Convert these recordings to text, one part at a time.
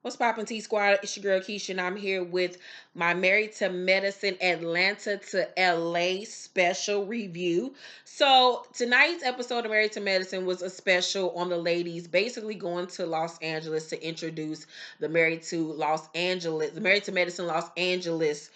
What's poppin' T Squad? It's your girl Keisha, and I'm here with my Married to Medicine Atlanta to LA special review. So tonight's episode of Married to Medicine was a special on the ladies basically going to Los Angeles to introduce the Married to Medicine Los Angeles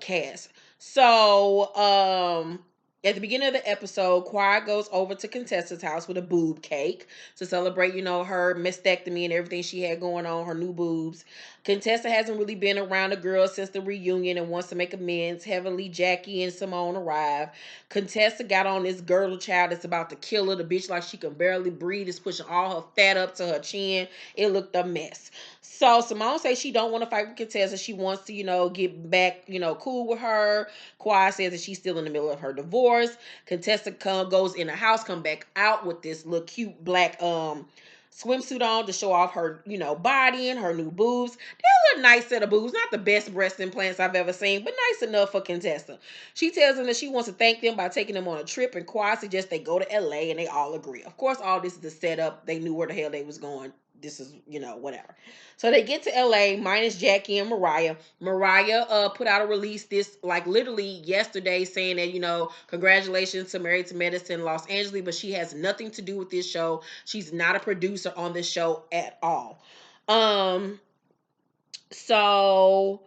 cast. So at the beginning of the episode, Quiet goes over to Contessa's house with a boob cake to celebrate, her mastectomy and everything she had going on, her new boobs. Contessa hasn't really been around the girls since the reunion and wants to make amends. Heavily, Jackie and Simone arrive. Contessa got on this girdle child that's about to kill her. The bitch, like she can barely breathe, is pushing all her fat up to her chin. It looked a mess. So Simone says she don't want to fight with Contessa. She wants to, get back, cool with her. Quad says that she's still in the middle of her divorce. Contessa goes in the house, come back out with this little cute black swimsuit on to show off her, body and her new boobs. They're a nice set of boobs, not the best breast implants I've ever seen, but nice enough for Contessa. She tells them that she wants to thank them by taking them on a trip, and Quad suggests they go to LA, and they all agree. Of course, all this is the setup. They knew where the hell they was going. This is, whatever. So they get to LA minus Jackie and Mariah. Mariah put out a release this like literally yesterday saying that, congratulations to Married to Medicine Los Angeles, but she has nothing to do with this show. She's not a producer on this show at all. So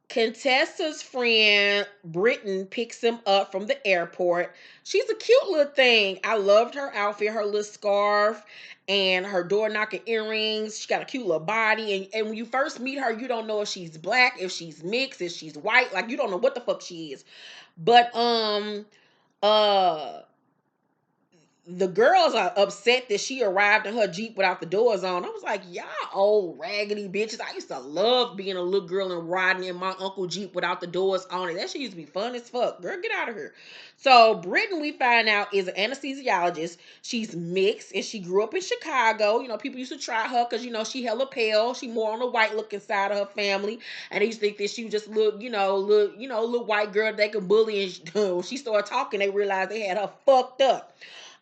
Contessa's friend Britton picks him up from the airport. She's a cute little thing. I loved her outfit, her little scarf, and her door knocking earrings. She got a cute little body. And when you first meet her, you don't know if she's black, if she's mixed, if she's white. Like, you don't know what the fuck she is. But uh the girls are upset that she arrived in her Jeep without the doors on. I was like, y'all old raggedy bitches. I used to love being a little girl and riding in my Uncle Jeep without the doors on it. That shit used to be fun as fuck. Girl, get out of here. So Britton, we find out, is an anesthesiologist. She's mixed and she grew up in Chicago. People used to try her because, she hella pale. She more on the white looking side of her family. And they used to think that she was just a little, little white girl they could bully. And when she started talking, they realized they had her fucked up.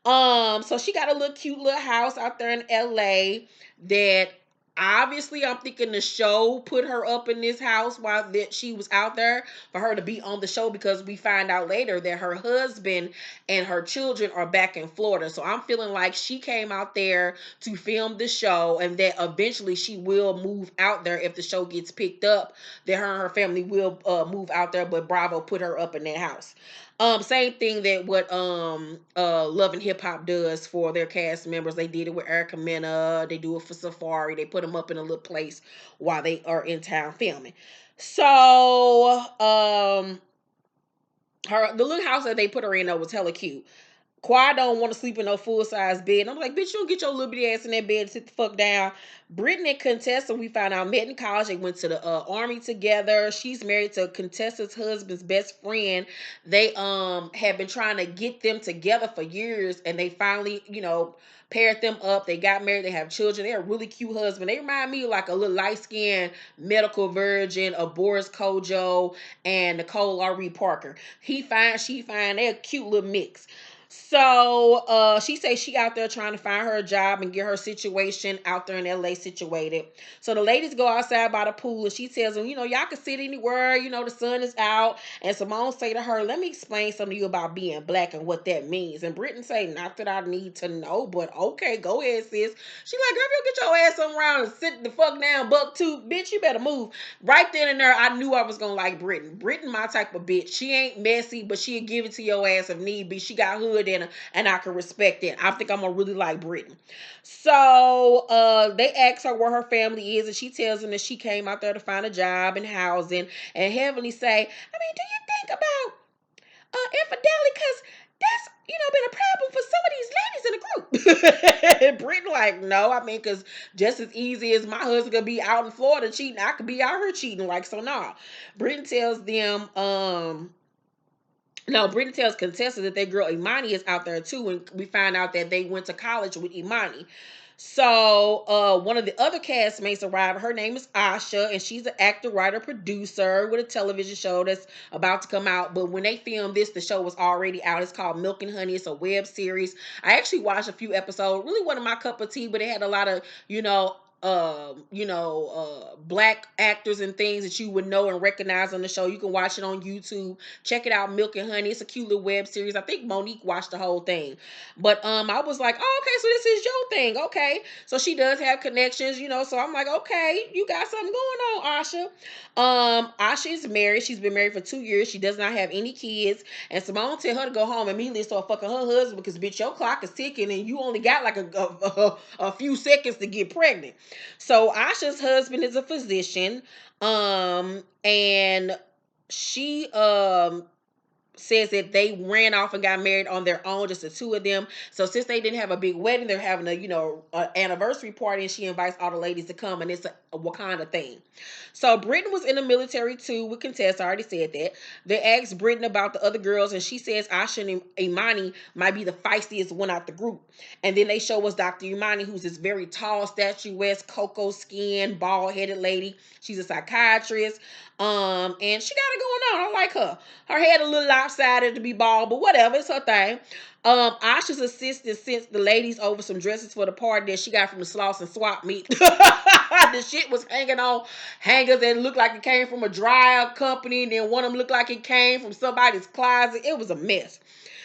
So she got a little cute little house out there in LA that obviously I'm thinking the show put her up in this house while that she was out there for her to be on the show, because we find out later that her husband and her children are back in Florida. So I'm feeling like she came out there to film the show and that eventually she will move out there if the show gets picked up, that her and her family will move out there, but Bravo put her up in that house. Same thing that what Love and Hip Hop does for their cast members. They did it with Erica Mena. They do it for Safari. They put them up in a little place while they are in town filming. So the little house that they put her in though was hella cute. Quad don't want to sleep in no full-size bed. I'm like, bitch, you don't get your little bitty ass in that bed and sit the fuck down. Brittany and Contessa, we found out, met in college. They went to the army together. She's married to Contessa's husband's best friend. They had been trying to get them together for years, and they finally, paired them up. They got married. They have children. They're a really cute husband. They remind me of like a little light-skinned medical virgin of Boris Kojo and Nicole Ari Parker. He fine, she fine. They're a cute little mix. So she says she out there trying to find her a job and get her situation out there in LA situated. So the ladies go outside by the pool and she tells them, y'all can sit anywhere, the sun is out. And Simone say to her, let me explain something to you about being black and what that means. And Britton say, not that I need to know, but okay, go ahead, sis. She like, girl, you get your ass around and sit the fuck down, buck tooth, bitch, you better move. Right then and there, I knew I was gonna like Britton. Britton my type of bitch. She ain't messy, but she'll give it to your ass if need be. She got hood in her, and I can respect it. I think I'm gonna really like Britton. So they ask her where her family is, and she tells them that she came out there to find a job and housing. And Heavenly say, I mean, do you think about infidelity? Because that's been a problem for some of these ladies in the group. And Britton like, no, I mean, because just as easy as my husband could be out in Florida cheating, I could be out here cheating. Like, so nah. Britton tells them, no, Brittany tells Contessa that their girl Imani is out there too, and we find out that they went to college with Imani. So one of the other castmates arrived. Her name is Asha, and she's an actor, writer, producer with a television show that's about to come out. But when they filmed this, the show was already out. It's called Milk and Honey. It's a web series. I actually watched a few episodes. Really wasn't my cup of tea, but it had a lot of, black actors and things that you would know and recognize on the show. You can watch it on YouTube. Check it out, Milk and Honey. It's a cute little web series. I think Monique watched the whole thing. But I was like, oh, okay, so this is your thing. Okay. So she does have connections, so I'm like, okay, you got something going on, Asha. Asha is married. She's been married for 2 years. She does not have any kids. And Simone tell her to go home and immediately start fucking her husband because, bitch, your clock is ticking and you only got like a few seconds to get pregnant. So Asha's husband is a physician. And she says that they ran off and got married on their own, just the two of them. So since they didn't have a big wedding, they're having a anniversary party, and she invites all the ladies to come, and it's a Wakanda thing. So Brittany was in the military too with Contessa. I already said that. They asked Brittany about the other girls, and she says Asha and Imani might be the feistiest one out the group. And then they show us Dr. Imani, who's this very tall, statuesque, cocoa skin, bald headed lady. She's a psychiatrist. And she got it going on. I like her. Her head a little lopsided to be bald, but whatever, it's her thing. Asha's assistant sent the ladies over some dresses for the party that she got from the Sloss and Swap meet. The shit was hanging on hangers that looked like it came from a dryer company, and then one of them looked like it came from somebody's closet. It was a mess.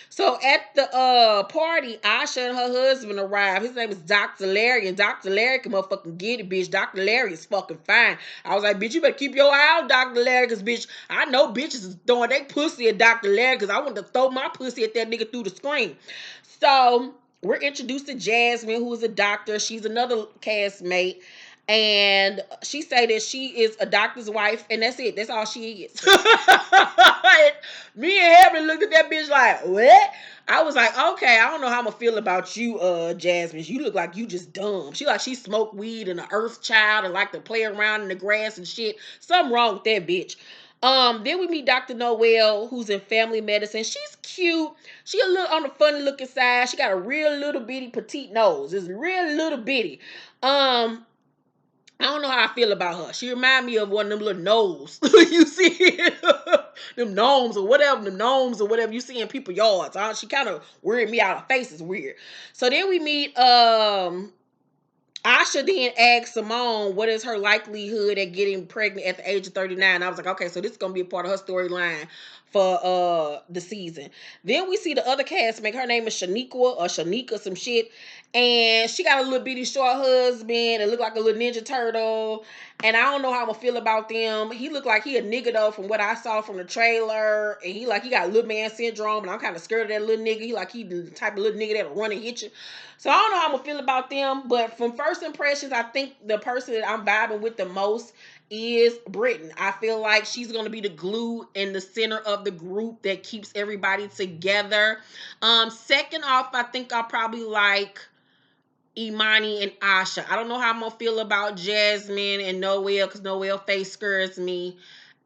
So at the party, Asha and her husband arrived. His name is Dr. Larry, and Dr. Larry can motherfucking get it, bitch. Dr. Larry is fucking fine. I was like, bitch, you better keep your eye on Dr. Larry, because, bitch, I know bitches is throwing their pussy at Dr. Larry, because I want to throw my pussy at that nigga through the screen. So we're introduced to Jasmine, who is a doctor. She's another castmate. And she say that she is a doctor's wife, and that's it. That's all she is. Me and Heaven looked at that bitch like, what? I was like, okay, I don't know how I'm gonna feel about you, Jasmine. You look like you just dumb. She smoked weed and an earth child and like to play around in the grass and shit. Something wrong with that bitch. Then we meet Dr. Noel, who's in family medicine. She's cute. She a little on the funny looking side. She got a real little bitty petite nose. It's real little bitty. I don't know how I feel about her. She remind me of one of them little gnomes. You see them gnomes or whatever, you see in people's yards. She kind of weirded me out. Her face is weird. So then we meet Asha then asked Simone what is her likelihood at getting pregnant at the age of 39. I was like, okay, so this is gonna be a part of her storyline for the season. Then we see the other cast make her name is Shanika, some shit. And she got a little bitty short husband and look like a little ninja turtle. And I don't know how I'm gonna feel about them. He looked like he a nigga though from what I saw from the trailer. And he got little man syndrome, and I'm kind of scared of that little nigga. He the type of little nigga that'll run and hit you. So I don't know how I'm gonna feel about them. But from first impressions, I think the person that I'm vibing with the most is Brittany. I feel like she's gonna be the glue in the center of the group that keeps everybody together. Second off, I think I'll probably like Imani and Asha. I don't know how I'm gonna feel about Jasmine and Noel, because Noel face scares me.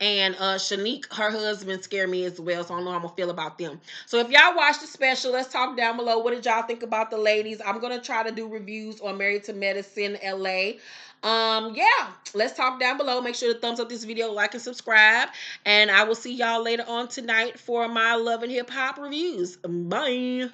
And Shanique, her husband, scare me as well. So I don't know how I'm gonna feel about them. So if y'all watched the special, let's talk down below. What did y'all think about the ladies? I'm gonna try to do reviews on Married to Medicine LA. Yeah, let's talk down below. Make sure to thumbs up this video, like and subscribe. And I will see y'all later on tonight for my Love and Hip Hop reviews. Bye.